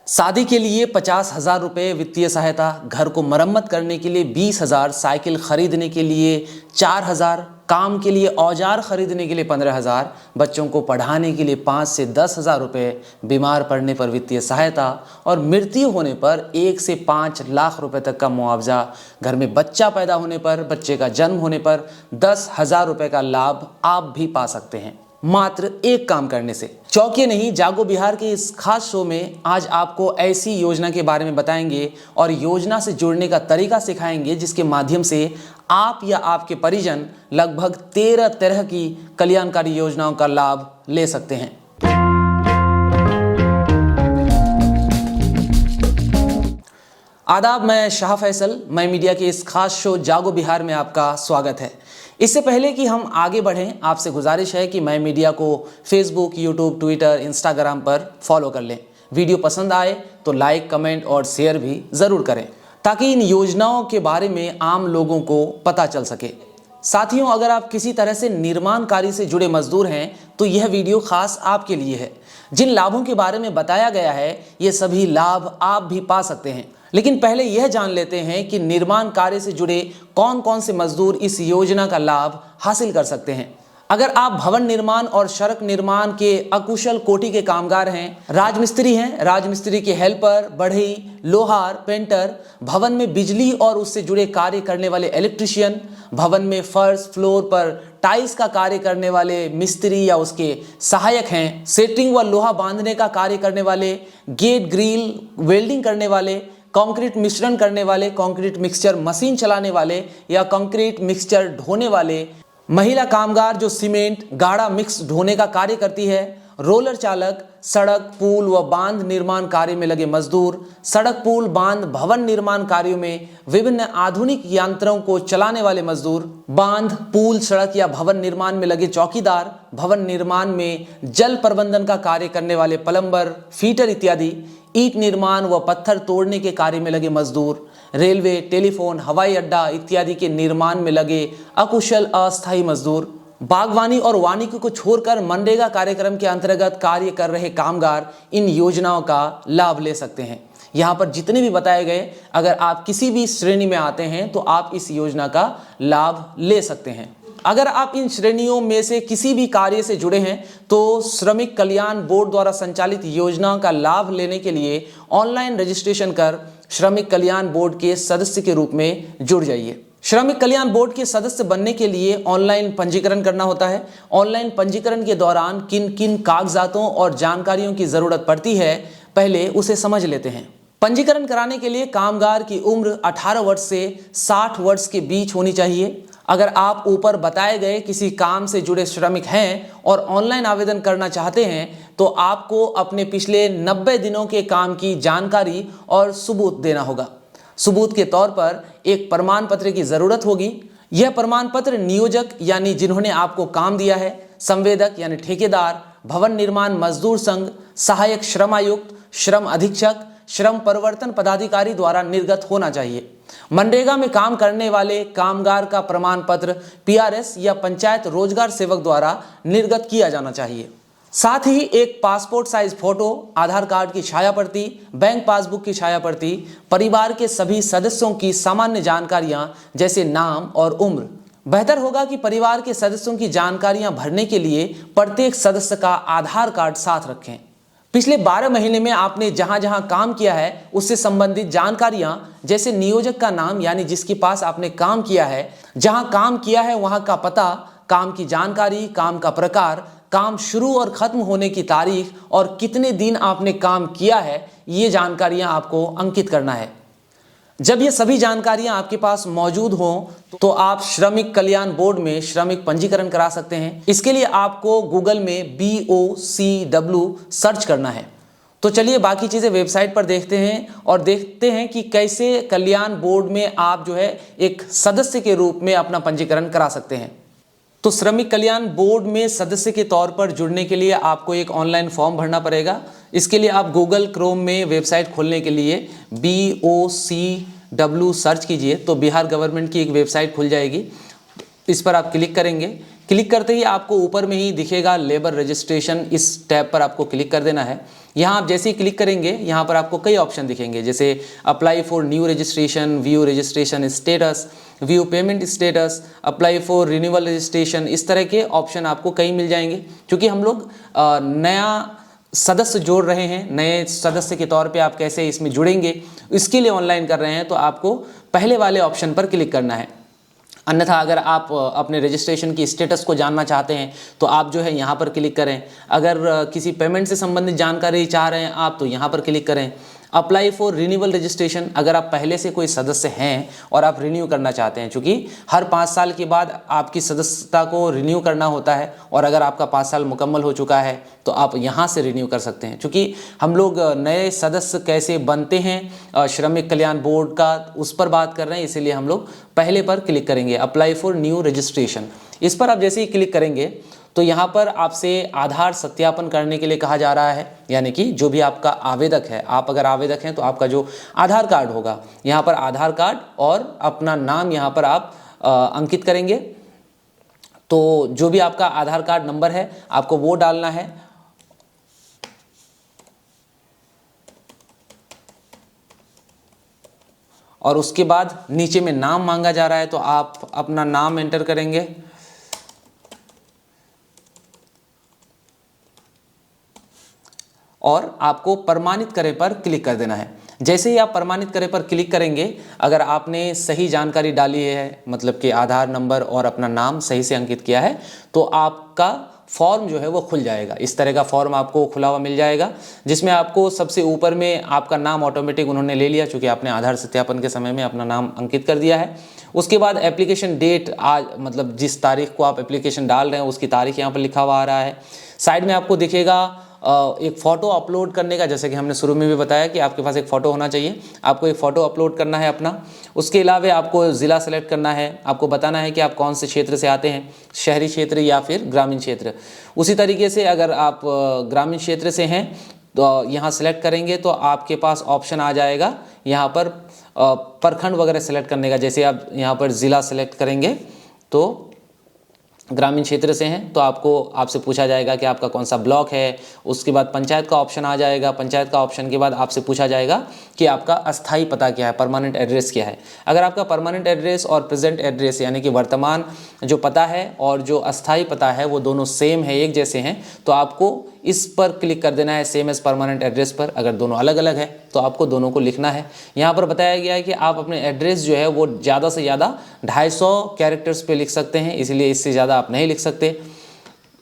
शादी के लिए 50,000 रुपये वित्तीय सहायता, घर को मरम्मत करने के लिए 20,000, साइकिल खरीदने के लिए 4,000, काम के लिए औजार खरीदने के लिए 15,000, बच्चों को पढ़ाने के लिए 5 से 10,000 रुपये, बीमार पड़ने पर वित्तीय सहायता और मृत्यु होने पर 1 से 5 लाख रुपए तक का मुआवजा, घर में बच्चा पैदा होने पर, बच्चे का जन्म होने पर 10,000 रुपये का लाभ आप भी पा सकते हैं मात्र एक काम करने से। चौंकिए नहीं, जागो बिहार के इस खास शो में आज आपको ऐसी योजना के बारे में बताएंगे और योजना से जुड़ने का तरीका सिखाएंगे जिसके माध्यम से आप या आपके परिजन लगभग 13 तरह की कल्याणकारी योजनाओं का लाभ ले सकते हैं। आदाब, मैं शाह फैसल, मैं मीडिया के इस खास शो जागो बिहार में आपका स्वागत है। इससे पहले कि हम आगे बढ़ें, आपसे गुजारिश है कि मैं मीडिया को फेसबुक, यूट्यूब, ट्विटर, इंस्टाग्राम पर फॉलो कर लें। वीडियो पसंद आए तो लाइक, कमेंट और शेयर भी ज़रूर करें ताकि इन योजनाओं के बारे में आम लोगों को पता चल सके। साथियों, अगर आप किसी तरह से निर्माण कार्य से जुड़े मजदूर हैं तो यह वीडियो खास आपके लिए है। जिन लाभों के बारे में बताया गया है ये सभी लाभ आप भी पा सकते हैं। लेकिन पहले यह जान लेते हैं कि निर्माण कार्य से जुड़े कौन कौन से मजदूर इस योजना का लाभ हासिल कर सकते हैं। अगर आप भवन निर्माण और सड़क निर्माण के अकुशल कोटि के कामगार हैं, राजमिस्त्री हैं, राजमिस्त्री के हेल्पर, बढ़ई, लोहार, पेंटर, भवन में बिजली और उससे जुड़े कार्य करने वाले इलेक्ट्रीशियन, भवन में फर्श फ्लोर पर टाइल्स का कार्य करने वाले मिस्त्री या उसके सहायक हैं, सेटिंग व लोहा बांधने का कार्य करने वाले, गेट ग्रिल वेल्डिंग करने वाले, कंक्रीट मिश्रण करने वाले, कंक्रीट मिक्सचर मशीन चलाने वाले या कंक्रीट मिक्सचर ढोने वाले, महिला कामगार जो सीमेंट गाढ़ा मिक्स ढोने का कार्य करती है, रोलर चालक, सड़क पुल व बांध निर्माण कार्य में लगे मजदूर, सड़क पुल बांध भवन निर्माण कार्यों में विभिन्न आधुनिक यंत्रों को चलाने वाले मजदूर, बांध पुल सड़क या भवन निर्माण में लगे चौकीदार, भवन निर्माण में जल प्रबंधन का कार्य करने वाले प्लम्बर, फीटर इत्यादि, ईंट निर्माण व पत्थर तोड़ने के कार्य में लगे मजदूर, रेलवे, टेलीफोन, हवाई अड्डा इत्यादि के निर्माण में लगे अकुशल अस्थायी मजदूर, बागवानी और वानिकी को छोड़कर मनरेगा कार्यक्रम के अंतर्गत कार्य कर रहे कामगार इन योजनाओं का लाभ ले सकते हैं। यहाँ पर जितने भी बताए गए, अगर आप किसी भी श्रेणी में आते हैं तो आप इस योजना का लाभ ले सकते हैं। अगर आप इन श्रेणियों में से किसी भी कार्य से जुड़े हैं तो श्रमिक कल्याण बोर्ड द्वारा संचालित योजनाओं का लाभ लेने के लिए ऑनलाइन रजिस्ट्रेशन कर श्रमिक कल्याण बोर्ड के सदस्य के रूप में जुड़ जाइए। श्रमिक कल्याण बोर्ड के सदस्य बनने के लिए ऑनलाइन पंजीकरण करना होता है। ऑनलाइन पंजीकरण के दौरान किन किन कागजातों और जानकारियों की जरूरत पड़ती है, पहले उसे समझ लेते हैं। पंजीकरण कराने के लिए कामगार की उम्र 18 वर्ष से 60 वर्ष के बीच होनी चाहिए। अगर आप ऊपर बताए गए किसी काम से जुड़े श्रमिक हैं और ऑनलाइन आवेदन करना चाहते हैं तो आपको अपने पिछले 90 दिनों के काम की जानकारी और सबूत देना होगा। सबूत के तौर पर एक प्रमाण पत्र की जरूरत होगी। यह प्रमाण पत्र नियोजक यानी जिन्होंने आपको काम दिया है, संवेदक यानी ठेकेदार, भवन निर्माण मजदूर संघ, सहायक श्रम आयुक्त, श्रम अधीक्षक, श्रम परिवर्तन पदाधिकारी द्वारा निर्गत होना चाहिए। मनरेगा में काम करने वाले कामगार का प्रमाण पत्र पीआरएस या पंचायत रोजगार सेवक द्वारा निर्गत किया जाना चाहिए। साथ ही एक पासपोर्ट साइज फोटो, आधार कार्ड की छाया प्रति, बैंक पासबुक की छाया प्रति, परिवार के सभी सदस्यों की सामान्य जानकारियां जैसे नाम और उम्र। बेहतर होगा कि परिवार के सदस्यों की जानकारियां भरने के लिए प्रत्येक सदस्य का आधार कार्ड साथ रखें। पिछले 12 महीने में आपने जहां जहां काम किया है उससे संबंधित जानकारियां जैसे नियोजक का नाम यानी जिसके पास आपने काम किया है, जहां काम किया है वहां का पता, काम की जानकारी, काम का प्रकार, काम शुरू और खत्म होने की तारीख और कितने दिन आपने काम किया है, ये जानकारियां आपको अंकित करना है। जब ये सभी जानकारियां आपके पास मौजूद हों तो आप श्रमिक कल्याण बोर्ड में श्रमिक पंजीकरण करा सकते हैं। इसके लिए आपको गूगल में BOCW सर्च करना है। तो चलिए बाकी चीज़ें वेबसाइट पर देखते हैं और देखते हैं कि कैसे कल्याण बोर्ड में आप जो है एक सदस्य के रूप में अपना पंजीकरण करा सकते हैं। तो श्रमिक कल्याण बोर्ड में सदस्य के तौर पर जुड़ने के लिए आपको एक ऑनलाइन फॉर्म भरना पड़ेगा। इसके लिए आप गूगल क्रोम में वेबसाइट खोलने के लिए BOCW सर्च कीजिए तो बिहार गवर्नमेंट की एक वेबसाइट खुल जाएगी। इस पर आप क्लिक करेंगे। क्लिक करते ही आपको ऊपर में ही दिखेगा लेबर रजिस्ट्रेशन, इस टैब पर आपको क्लिक कर देना है। यहाँ आप जैसे ही क्लिक करेंगे यहाँ पर आपको कई ऑप्शन दिखेंगे, जैसे apply for new registration, view registration status, view payment status, apply for renewal registration. इस तरह के ऑप्शन आपको कई मिल जाएंगे। क्योंकि हम लोग नया सदस्य जोड़ रहे हैं, नए सदस्य के तौर पे आप कैसे इसमें जुड़ेंगे इसके लिए ऑनलाइन कर रहे हैं, तो आपको पहले वाले ऑप्शन पर क्लिक करना है। अन्यथा अगर आप अपने रजिस्ट्रेशन की स्टेटस को जानना चाहते हैं तो आप जो है यहाँ पर क्लिक करें। अगर किसी पेमेंट से संबंधित जानकारी चाह रहे हैं आप तो यहाँ पर क्लिक करें। अप्लाई फॉर रिन्यूअल रजिस्ट्रेशन, अगर आप पहले से कोई सदस्य हैं और आप रिन्यू करना चाहते हैं, क्योंकि हर 5 साल के बाद आपकी सदस्यता को रिन्यू करना होता है, और अगर आपका 5 साल मुकम्मल हो चुका है तो आप यहाँ से रिन्यू कर सकते हैं। क्योंकि हम लोग नए सदस्य कैसे बनते हैं श्रमिक कल्याण बोर्ड का, उस पर बात कर रहे हैं, इसीलिए हम लोग पहले पर क्लिक करेंगे, अप्लाई फॉर न्यू रजिस्ट्रेशन। इस पर आप जैसे ही क्लिक करेंगे तो यहाँ पर आपसे आधार सत्यापन करने के लिए कहा जा रहा है। यानी कि जो भी आपका आवेदक है, आप अगर आवेदक हैं तो आपका जो आधार कार्ड होगा, यहाँ पर आधार कार्ड और अपना नाम यहाँ पर आप अंकित करेंगे। तो जो भी आपका आधार कार्ड नंबर है आपको वो डालना है, और उसके बाद नीचे में नाम मांगा जा रहा है तो आप अपना नाम एंटर करेंगे। और आपको प्रमाणित करें पर क्लिक कर देना है। जैसे ही आप प्रमाणित करें पर क्लिक करेंगे, अगर आपने सही जानकारी डाली है, मतलब कि आधार नंबर और अपना नाम सही से अंकित किया है, तो आपका फॉर्म जो है वो खुल जाएगा। इस तरह का फॉर्म आपको खुला हुआ मिल जाएगा, जिसमें आपको सबसे ऊपर में आपका नाम ऑटोमेटिक उन्होंने ले लिया, चूँकि आपने आधार सत्यापन के समय में अपना नाम अंकित कर दिया है। उसके बाद एप्लीकेशन डेट, आज मतलब जिस तारीख को आप एप्लीकेशन डाल रहे हैं उसकी तारीख यहाँ पर लिखा हुआ आ रहा है। साइड में आपको दिखेगा एक फ़ोटो अपलोड करने का, जैसे कि हमने शुरू में भी बताया कि आपके पास एक फ़ोटो होना चाहिए, आपको एक फ़ोटो अपलोड करना है अपना। उसके अलावा आपको ज़िला सेलेक्ट करना है, आपको बताना है कि आप कौन से क्षेत्र से आते हैं, शहरी क्षेत्र या फिर ग्रामीण क्षेत्र। उसी तरीके से अगर आप ग्रामीण क्षेत्र से हैं तो यहाँ सेलेक्ट करेंगे तो आपके पास ऑप्शन आ जाएगा यहाँ पर प्रखंड वगैरह सेलेक्ट करने का। जैसे आप यहाँ पर ज़िला सेलेक्ट करेंगे तो ग्रामीण क्षेत्र से हैं तो आपसे पूछा जाएगा कि आपका कौन सा ब्लॉक है। उसके बाद पंचायत का ऑप्शन आ जाएगा। पंचायत का ऑप्शन के बाद आपसे पूछा जाएगा कि आपका अस्थाई पता क्या है, परमानेंट एड्रेस क्या है। अगर आपका परमानेंट एड्रेस और प्रेजेंट एड्रेस यानी कि वर्तमान जो पता है और जो अस्थाई पता है वो दोनों सेम है, एक जैसे हैं, तो आपको इस पर क्लिक कर देना है, सेम एज परमानेंट एड्रेस पर। अगर दोनों अलग अलग है तो आपको दोनों को लिखना है। यहाँ पर बताया गया है कि आप अपने एड्रेस जो है वो ज़्यादा से ज़्यादा 250 कैरेक्टर्स पे लिख सकते हैं, इसलिए इससे ज़्यादा आप नहीं लिख सकते।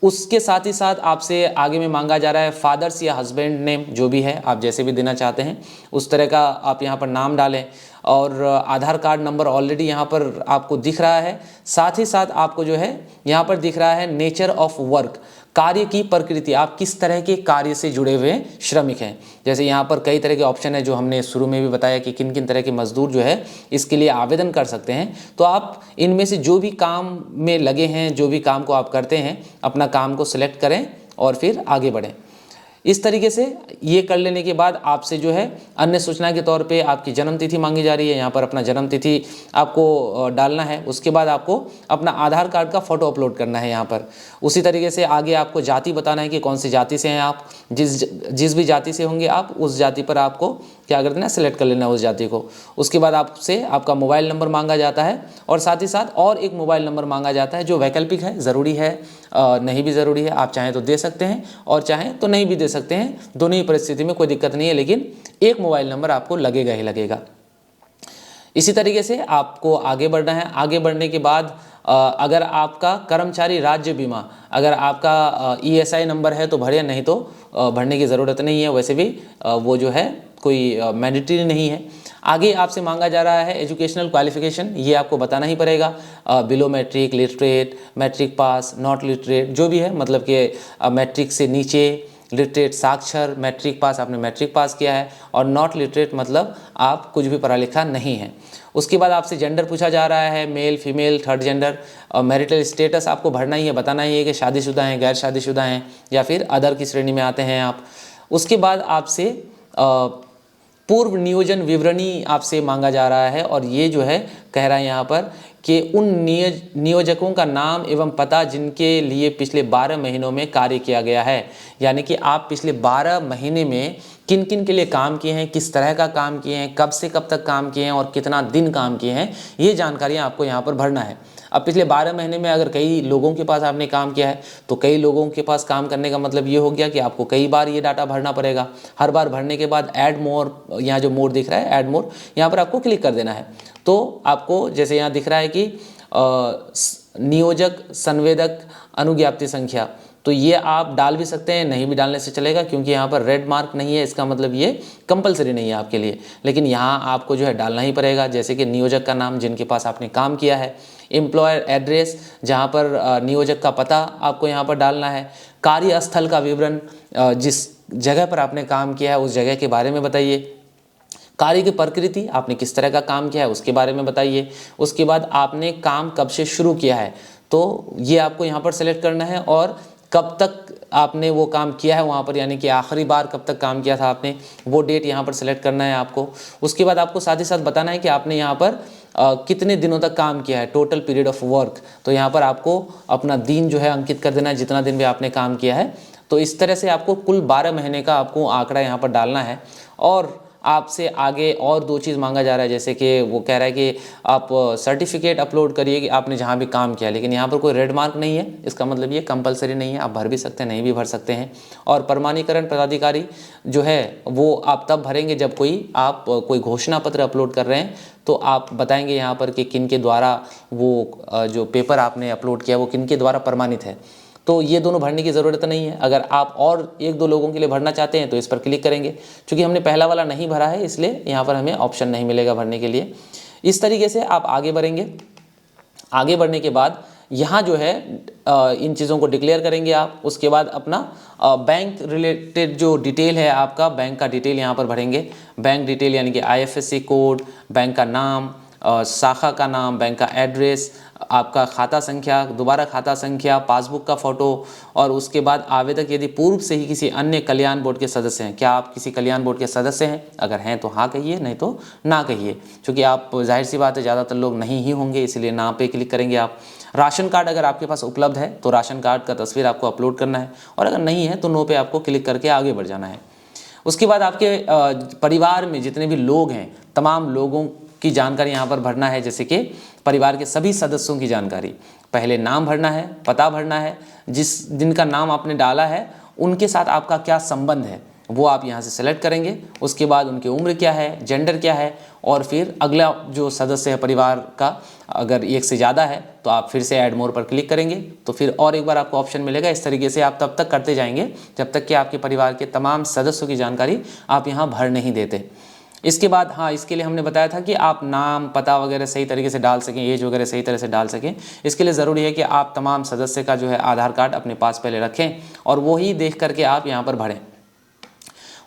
उसके साथ ही साथ आपसे आगे में मांगा जा रहा है फादर्स या हस्बैंड नेम, जो भी है आप जैसे भी देना चाहते हैं उस तरह का आप यहाँ पर नाम डालें। और आधार कार्ड नंबर ऑलरेडी यहाँ पर आपको दिख रहा है। साथ ही साथ आपको जो है यहाँ पर दिख रहा है नेचर ऑफ वर्क, कार्य की प्रकृति, आप किस तरह के कार्य से जुड़े हुए श्रमिक हैं। जैसे यहाँ पर कई तरह के ऑप्शन है जो हमने शुरू में भी बताया कि किन किन तरह के मजदूर जो है इसके लिए आवेदन कर सकते हैं। तो आप इनमें से जो भी काम में लगे हैं, जो भी काम को आप करते हैं, अपना काम को सिलेक्ट करें और फिर आगे बढ़ें। इस तरीके से ये कर लेने के बाद आपसे जो है अन्य सूचना के तौर पे आपकी जन्म तिथि मांगी जा रही है। यहाँ पर अपना जन्म तिथि आपको डालना है। उसके बाद आपको अपना आधार कार्ड का फ़ोटो अपलोड करना है यहाँ पर। उसी तरीके से आगे आपको जाति बताना है कि कौन सी जाति से हैं आप। जिस भी जाति से होंगे आप, उस जाति पर आपको क्या कर देना, सेलेक्ट कर लेना है उस जाति को। उसके बाद आपसे आपका मोबाइल नंबर मांगा जाता है और साथ ही साथ और एक मोबाइल नंबर मांगा जाता है जो वैकल्पिक है, ज़रूरी है नहीं भी ज़रूरी है। आप चाहें तो दे सकते हैं और चाहें तो नहीं भी दे सकते हैं, दोनों ही परिस्थिति में कोई दिक्कत नहीं है, लेकिन एक मोबाइल नंबर आपको लगेगा ही लगेगा। इसी तरीके से आपको आगे बढ़ना है। आगे बढ़ने के बाद अगर आपका कर्मचारी राज्य बीमा, अगर आपका ESI नंबर है तो भरिए, नहीं तो भरने की ज़रूरत नहीं है। वैसे भी वो जो है कोई मैंडेटरी नहीं है। आगे आपसे मांगा जा रहा है एजुकेशनल क्वालिफिकेशन, ये आपको बताना ही पड़ेगा। Below matric, literate, matric pass, not literate, जो भी है, मतलब कि मैट्रिक से नीचे, लिटरेट साक्षर, मैट्रिक पास आपने मैट्रिक पास किया है, और नॉट लिटरेट मतलब आप कुछ भी पढ़ा लिखा नहीं है। उसके बाद आपसे जेंडर पूछा जा रहा है, मेल, फीमेल, थर्ड जेंडर, और मैरिटल स्टेटस आपको भरना ही है, बताना ही है कि शादीशुदा हैं, गैर शादीशुदा हैं या फिर अदर की श्रेणी में आते हैं आप। उसके बाद आपसे पूर्व नियोजन विवरणी आपसे मांगा जा रहा है, और ये जो है कह रहा है यहाँ पर कि उन नियोजकों का नाम एवं पता जिनके लिए पिछले 12 महीनों में कार्य किया गया है। यानी कि आप पिछले 12 महीने में किन किन के लिए काम किए हैं, किस तरह का काम किए हैं, कब से कब तक काम किए हैं और कितना दिन काम किए हैं, ये जानकारियाँ आपको यहाँ पर भरना है। अब पिछले 12 महीने में अगर कई लोगों के पास आपने काम किया है तो कई लोगों के पास काम करने का मतलब ये हो गया कि आपको कई बार ये डाटा भरना पड़ेगा। हर बार भरने के बाद ऐड मोर, यहाँ जो मोर दिख रहा है ऐड मोर, यहाँ पर आपको क्लिक कर देना है। तो आपको जैसे यहाँ दिख रहा है कि नियोजक संवेदक अनुज्ञप्ति संख्या, तो ये आप डाल भी सकते हैं, नहीं भी डालने से चलेगा, क्योंकि यहाँ पर रेड मार्क नहीं है, इसका मतलब ये कंपलसरी नहीं है आपके लिए। लेकिन यहाँ आपको जो है डालना ही पड़ेगा, जैसे कि नियोजक का नाम जिनके पास आपने काम किया है, एम्प्लॉयर एड्रेस जहाँ पर नियोजक का पता आपको यहाँ पर डालना है, कार्यस्थल का विवरण, जिस जगह पर आपने काम किया है उस जगह के बारे में बताइए, कार्य की प्रकृति, आपने किस तरह का काम किया है उसके बारे में बताइए, उसके बाद आपने काम कब से शुरू किया है तो ये आपको यहाँ पर सेलेक्ट करना है, और कब तक आपने वो काम किया है वहाँ पर, यानी कि आखिरी बार कब तक काम किया था आपने, वो डेट यहाँ पर सेलेक्ट करना है आपको। उसके बाद आपको साथ ही साथ बताना है कि आपने यहाँ पर कितने दिनों तक काम किया है, टोटल पीरियड ऑफ वर्क, तो यहाँ पर आपको अपना दिन जो है अंकित कर देना है, जितना दिन भी आपने काम किया है। तो इस तरह से आपको कुल 12 महीने का आपको आंकड़ा यहाँ पर डालना है। और आपसे आगे और 2 चीज़ मांगा जा रहा है, जैसे कि वो कह रहा है कि आप सर्टिफिकेट अपलोड करिए कि आपने जहाँ भी काम किया, लेकिन यहाँ पर कोई रेड मार्क नहीं है, इसका मतलब ये कंपलसरी नहीं है, आप भर भी सकते हैं, नहीं भी भर सकते हैं। और प्रमाणीकरण पदाधिकारी जो है वो आप तब भरेंगे जब आप कोई घोषणा पत्र अपलोड कर रहे हैं, तो आप बताएंगे यहाँ पर कि किन के द्वारा वो जो पेपर आपने अपलोड किया वो किन के द्वारा प्रमाणित है। तो ये दोनों भरने की ज़रूरत नहीं है। अगर आप और 1-2 लोगों के लिए भरना चाहते हैं तो इस पर क्लिक करेंगे। चूँकि हमने पहला वाला नहीं भरा है इसलिए यहाँ पर हमें ऑप्शन नहीं मिलेगा भरने के लिए। इस तरीके से आप आगे बढ़ेंगे। आगे बढ़ने के बाद यहाँ जो है इन चीज़ों को डिक्लेयर करेंगे आप। उसके बाद अपना बैंक रिलेटेड जो डिटेल है आपका, बैंक का डिटेल यहाँ पर भरेंगे। बैंक डिटेल यानी कि IFSC कोड, बैंक का नाम, शाखा का नाम, बैंक का एड्रेस, आपका खाता संख्या, दोबारा खाता संख्या, पासबुक का फ़ोटो, और उसके बाद आवेदक यदि पूर्व से ही किसी अन्य कल्याण बोर्ड के सदस्य हैं। क्या आप किसी कल्याण बोर्ड के सदस्य हैं? अगर हैं तो हाँ कहिए, नहीं तो ना कहिए, क्योंकि आप जाहिर सी बात है ज़्यादातर लोग नहीं ही होंगे, इसलिए ना पे क्लिक करेंगे आप। राशन कार्ड अगर आपके पास उपलब्ध है तो राशन कार्ड का तस्वीर आपको अपलोड करना है, और अगर नहीं है तो नो पे आपको क्लिक करके आगे बढ़ जाना है। उसके बाद आपके परिवार में जितने भी लोग हैं तमाम लोगों की जानकारी यहाँ पर भरना है, जैसे कि परिवार के सभी सदस्यों की जानकारी। पहले नाम भरना है, पता भरना है, जिनका नाम आपने डाला है उनके साथ आपका क्या संबंध है वो आप यहाँ से सेलेक्ट करेंगे। उसके बाद उनकी उम्र क्या है, जेंडर क्या है, और फिर अगला जो सदस्य है परिवार का अगर 1 से ज़्यादा है तो आप फिर से ऐड मोर पर क्लिक करेंगे, तो फिर और एक बार आपको ऑप्शन मिलेगा। इस तरीके से आप तब तक करते जाएंगे जब तक कि आपके परिवार के तमाम सदस्यों की जानकारी आप यहाँ भर नहीं देते। इसके बाद हाँ, इसके लिए हमने बताया था कि आप नाम, पता वगैरह सही तरीके से डाल सकें, एज वगैरह सही तरह से डाल सकें। इसके लिए ज़रूरी है कि आप तमाम सदस्य का जो है आधार कार्ड अपने पास पहले रखें और वो ही देख करके आप यहाँ पर भरें।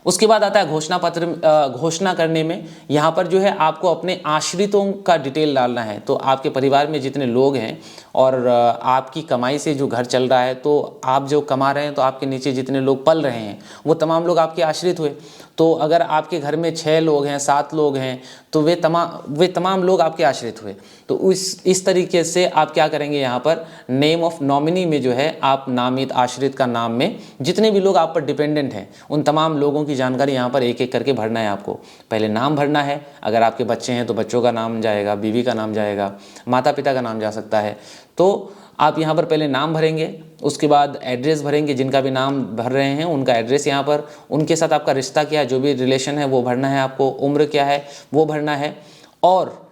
उसके बाद आता है घोषणा पत्र। घोषणा करने में यहाँ पर जो है आपको अपने आश्रितों का डिटेल डालना है। तो आपके परिवार में जितने लोग हैं और आपकी कमाई से जो घर चल रहा है, तो आप जो कमा रहे हैं तो आपके नीचे जितने लोग पल रहे हैं वो तमाम लोग आपके आश्रित हुए। तो अगर आपके घर में 6 लोग हैं, 7 लोग हैं, तो वे तमाम लोग आपके आश्रित हुए। तो इस तरीके से आप क्या करेंगे, यहाँ पर नेम ऑफ नॉमिनी में जो है आप नामित आश्रित का नाम में जितने भी लोग आप पर डिपेंडेंट हैं उन तमाम लोगों की जानकारी यहाँ पर एक एक करके भरना है आपको। पहले नाम भरना है, अगर आपके बच्चे हैं तो बच्चों का नाम जाएगा, बीवी का नाम जाएगा, माता पिता का नाम जा सकता है। तो आप यहाँ पर पहले नाम भरेंगे, उसके बाद एड्रेस भरेंगे, जिनका भी नाम भर रहे हैं उनका एड्रेस यहाँ पर, उनके साथ आपका रिश्ता क्या है, जो भी रिलेशन है वो भरना है आपको, उम्र क्या है वो भरना है, और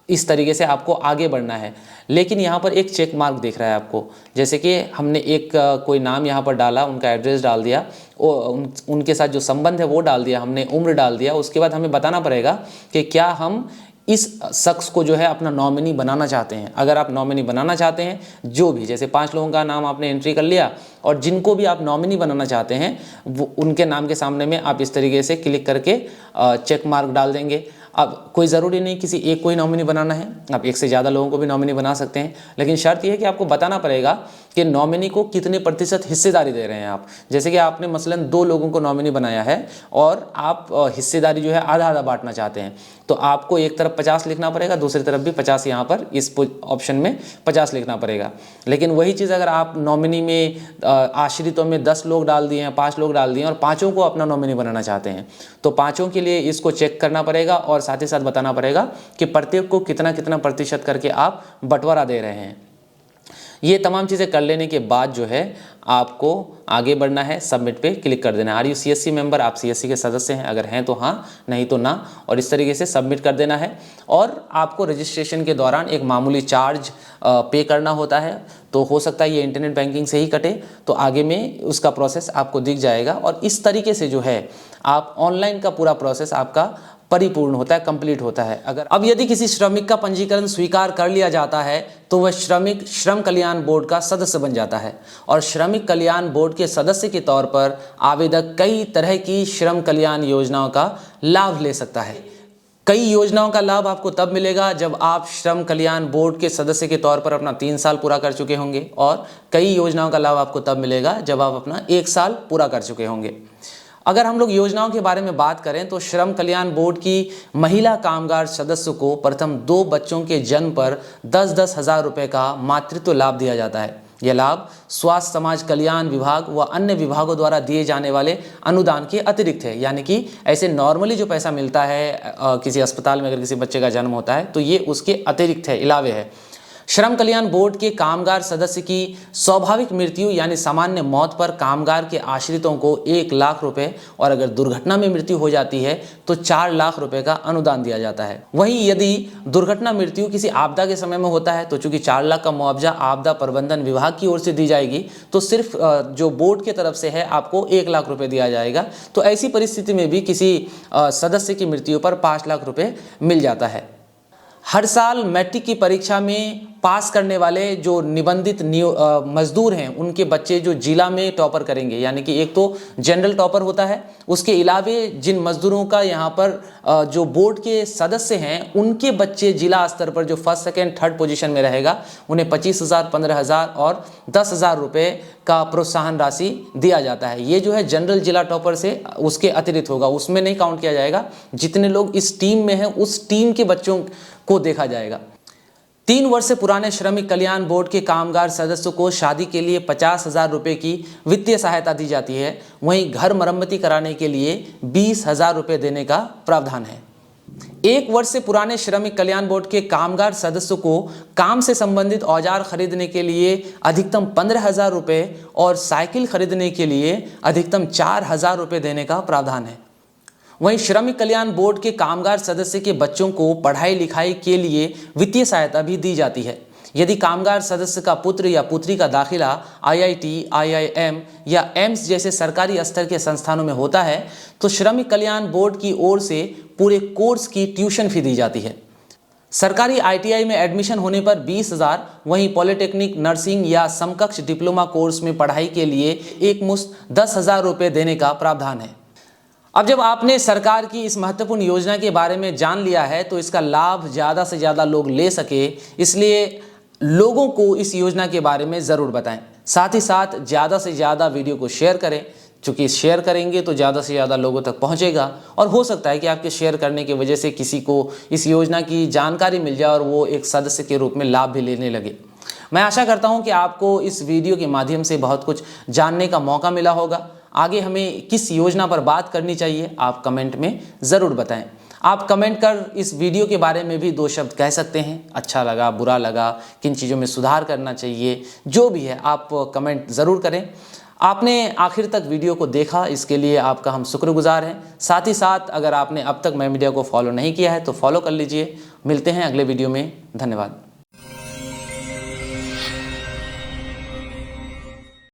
इस तरीके से आपको आगे बढ़ना है। लेकिन यहाँ पर एक चेक मार्क दिख रहा है आपको, जैसे कि हमने एक कोई नाम यहाँ पर डाला, उनका एड्रेस डाल दिया, उनके साथ जो संबंध है वो डाल दिया, हमने उम्र डाल दिया। उसके बाद हमें बताना पड़ेगा कि क्या हम इस शख्स को जो है अपना नॉमिनी बनाना चाहते हैं। अगर आप नॉमिनी बनाना चाहते हैं, जो भी जैसे 5 लोगों का नाम आपने एंट्री कर लिया, और जिनको भी आप नॉमिनी बनाना चाहते हैं वो उनके नाम के सामने में आप इस तरीके से क्लिक करके चेक मार्क डाल देंगे। अब कोई ज़रूरी नहीं किसी एक को ही नॉमिनी बनाना है, आप एक से ज़्यादा लोगों को भी नॉमिनी बना सकते हैं, लेकिन शर्त यह है कि आपको बताना पड़ेगा कि नॉमिनी को कितने प्रतिशत हिस्सेदारी दे रहे हैं आप। जैसे कि आपने मसलन 2 लोगों को नॉमिनी बनाया है और आप हिस्सेदारी जो है आधा आधा बांटना चाहते हैं, तो आपको एक तरफ 50 लिखना पड़ेगा, दूसरी तरफ भी 50, यहाँ पर इस ऑप्शन में 50 लिखना पड़ेगा। लेकिन वही चीज़ अगर आप नॉमिनी में आश्रितों में 10 लोग डाल दिए हैं, 5 लोग डाल दिए हैं और 5 को अपना नॉमिनी बनाना चाहते हैं, तो 5 के लिए इसको चेक करना पड़ेगा और साथ ही साथ बताना पड़ेगा कि प्रत्येक को कितना कितना प्रतिशत करके आप बंटवारा दे रहे हैं। ये तमाम चीज़ें कर लेने के बाद जो है आपको आगे बढ़ना है, सबमिट पे क्लिक कर देना है। आर यू CSC मेंबर, आप CSC के सदस्य हैं, अगर हैं तो हाँ, नहीं तो ना, और इस तरीके से सबमिट कर देना है। और आपको रजिस्ट्रेशन के दौरान एक मामूली चार्ज पे करना होता है, तो हो सकता है ये इंटरनेट बैंकिंग से ही कटे, तो आगे में उसका प्रोसेस आपको दिख जाएगा। और इस तरीके से जो है आप ऑनलाइन का पूरा प्रोसेस आपका परिपूर्ण होता है, कंप्लीट होता है। अगर अब यदि किसी श्रमिक का पंजीकरण स्वीकार कर लिया जाता है तो वह श्रमिक श्रम कल्याण बोर्ड का सदस्य बन जाता है, और श्रमिक कल्याण बोर्ड के सदस्य के तौर पर आवेदक कई तरह की श्रम कल्याण योजनाओं का लाभ ले सकता है। कई योजनाओं का लाभ आपको तब मिलेगा जब आप श्रम कल्याण बोर्ड के सदस्य के तौर पर अपना 3 साल पूरा कर चुके होंगे, और कई योजनाओं का लाभ आपको तब मिलेगा जब आप अपना 1 साल पूरा कर चुके होंगे। अगर हम लोग योजनाओं के बारे में बात करें तो श्रम कल्याण बोर्ड की महिला कामगार सदस्य को प्रथम 2 बच्चों के जन्म पर 10-10 हज़ार रुपये का मातृत्व लाभ दिया जाता है। यह लाभ स्वास्थ्य समाज कल्याण विभाग व अन्य विभागों द्वारा दिए जाने वाले अनुदान के अतिरिक्त है, यानी कि ऐसे नॉर्मली जो पैसा मिलता है किसी अस्पताल में अगर किसी बच्चे का जन्म होता है तो ये उसके अतिरिक्त है, इलावे है। श्रम कल्याण बोर्ड के कामगार सदस्य की स्वाभाविक मृत्यु यानी सामान्य मौत पर कामगार के आश्रितों को 1 लाख रुपए, और अगर दुर्घटना में मृत्यु हो जाती है तो 4 लाख रुपए का अनुदान दिया जाता है। वहीं यदि दुर्घटना मृत्यु किसी आपदा के समय में होता है तो चूंकि 4 लाख का मुआवजा आपदा प्रबंधन विभाग की ओर से दी जाएगी, तो सिर्फ जो बोर्ड की तरफ से है आपको 1 लाख रुपए दिया जाएगा। तो ऐसी परिस्थिति में भी किसी सदस्य की मृत्यु पर 5 लाख रुपए मिल जाता है। हर साल मैट्रिक की परीक्षा में पास करने वाले जो निबंधित मजदूर हैं उनके बच्चे जो जिला में टॉपर करेंगे, यानी कि एक तो जनरल टॉपर होता है, उसके अलावे जिन मजदूरों का यहाँ पर जो बोर्ड के सदस्य हैं उनके बच्चे जिला स्तर पर जो 1st, 2nd, 3rd पोजीशन में रहेगा उन्हें 25,000, 15,000 और 10,000 रुपये का प्रोत्साहन राशि दिया जाता है। ये जो है जनरल जिला टॉपर से उसके अतिरिक्त होगा, उसमें नहीं काउंट किया जाएगा। जितने लोग इस टीम में हैं उस टीम के बच्चों को देखा जाएगा। 3 वर्ष से पुराने श्रमिक कल्याण बोर्ड के कामगार सदस्यों को शादी के लिए 50,000 रुपये की वित्तीय सहायता दी जाती है। वहीं घर मरम्मती कराने के लिए 20,000 रुपये देने का प्रावधान है। 1 वर्ष से पुराने श्रमिक कल्याण बोर्ड के कामगार सदस्यों को काम से संबंधित औजार खरीदने के लिए अधिकतम 15,000 रुपये और साइकिल खरीदने के लिए अधिकतम 4,000 रुपये देने का प्रावधान है। वहीं श्रमिक कल्याण बोर्ड के कामगार सदस्य के बच्चों को पढ़ाई लिखाई के लिए वित्तीय सहायता भी दी जाती है। यदि कामगार सदस्य का पुत्र या पुत्री का दाखिला IIT, IIM या एम्स जैसे सरकारी स्तर के संस्थानों में होता है तो श्रमिक कल्याण बोर्ड की ओर से पूरे कोर्स की ट्यूशन फी दी जाती है। सरकारी ITI में एडमिशन होने पर 20,000, वहीं पॉलिटेक्निक, नर्सिंग या समकक्ष डिप्लोमा कोर्स में पढ़ाई के लिए एक मुश्त 10,000 रुपये देने का प्रावधान है। अब जब आपने सरकार की इस महत्वपूर्ण योजना के बारे में जान लिया है तो इसका लाभ ज़्यादा से ज़्यादा लोग ले सके, इसलिए लोगों को इस योजना के बारे में ज़रूर बताएं। साथ ही साथ ज़्यादा से ज़्यादा वीडियो को शेयर करें, क्योंकि शेयर करेंगे तो ज़्यादा से ज़्यादा लोगों तक पहुंचेगा और हो सकता है कि आपके शेयर करने की वजह से किसी को इस योजना की जानकारी मिल जाए और वो एक सदस्य के रूप में लाभ भी लेने लगे। मैं आशा करता हूं कि आपको इस वीडियो के माध्यम से बहुत कुछ जानने का मौका मिला होगा। आगे हमें किस योजना पर बात करनी चाहिए आप कमेंट में ज़रूर बताएं। आप कमेंट कर इस वीडियो के बारे में भी 2 शब्द कह सकते हैं, अच्छा लगा, बुरा लगा, किन चीज़ों में सुधार करना चाहिए, जो भी है आप कमेंट ज़रूर करें। आपने आखिर तक वीडियो को देखा, इसके लिए आपका हम शुक्रगुजार हैं। साथ ही साथ अगर आपने अब तक मैं मीडिया को फॉलो नहीं किया है तो फॉलो कर लीजिए। मिलते हैं अगले वीडियो में। धन्यवाद।